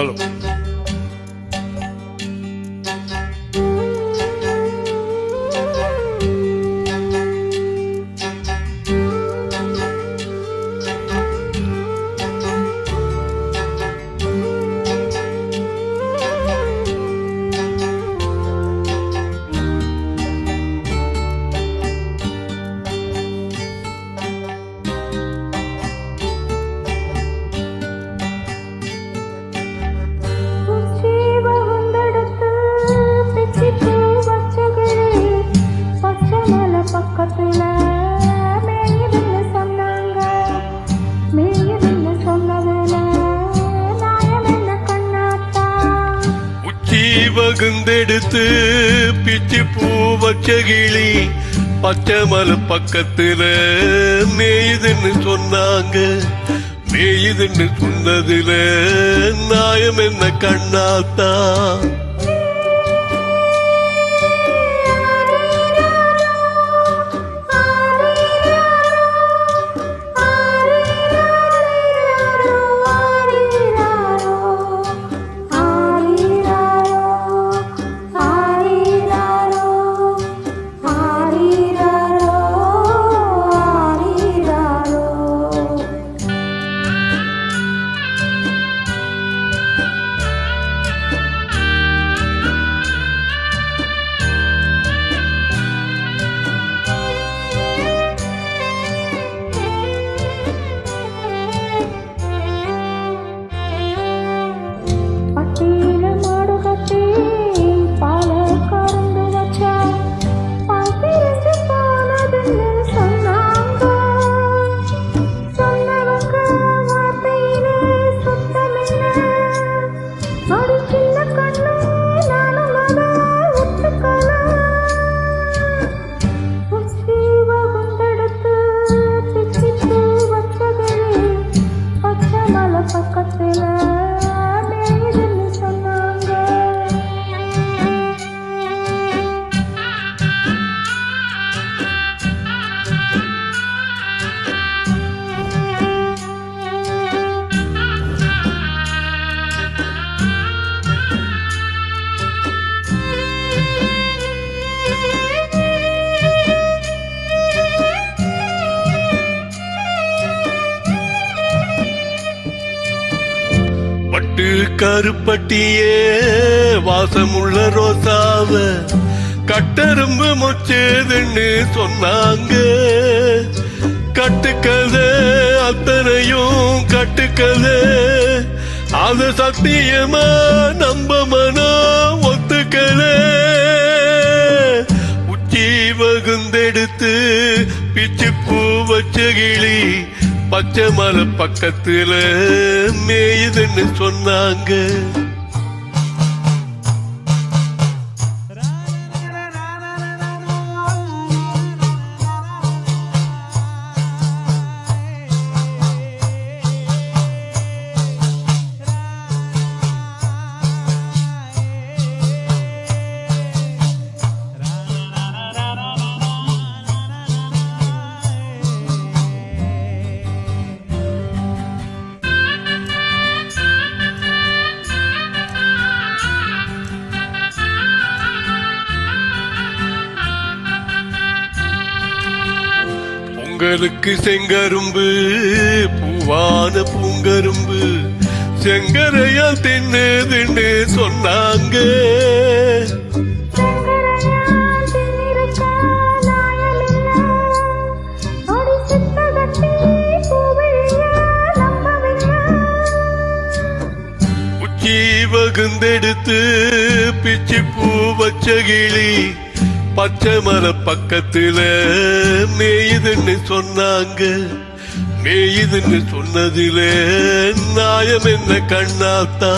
Hello. வகுந்தெடுத்து பிச்சி பூ வச்ச கிளி பச்சை மலை பக்கத்துல மேயுதுன்னு சொன்னாங்க. மேயுதுன்னு சொன்னதுல நாயம் என்ன கண்ணாத்தா. பட்டு கருப்பட்டியே வாசமுள்ள ரோசாவ கட்டரும்பு மொச்சேதுன்னு சொன்னாங்க. கட்டுக்கதை அத்தனையும் கட்டுக்கதை அத சத்தியமா நம்ப மனம் ஒத்துக்கலை. உச்சி வகுந்தெடுத்து பிச்சு பூ வச்ச கிளி பச்சை மலை பக்கத்துல மேயுதுன்னு சொன்னாங்க. பொங்கலுக்கு செங்கரும்பு பூவான பூங்கரும்பு செங்கரையா தின்னுதுன்னு சொன்னாங்க. உச்சி வகுந்தெடுத்து பிச்சி பூ வச்ச கிளி பச்சை மலை பக்கத்துல மேயுதுன்னு சொன்னாங்க. மேயுதுன்னு சொன்னதிலே நாயம் என்ன கண்ணாத்தா.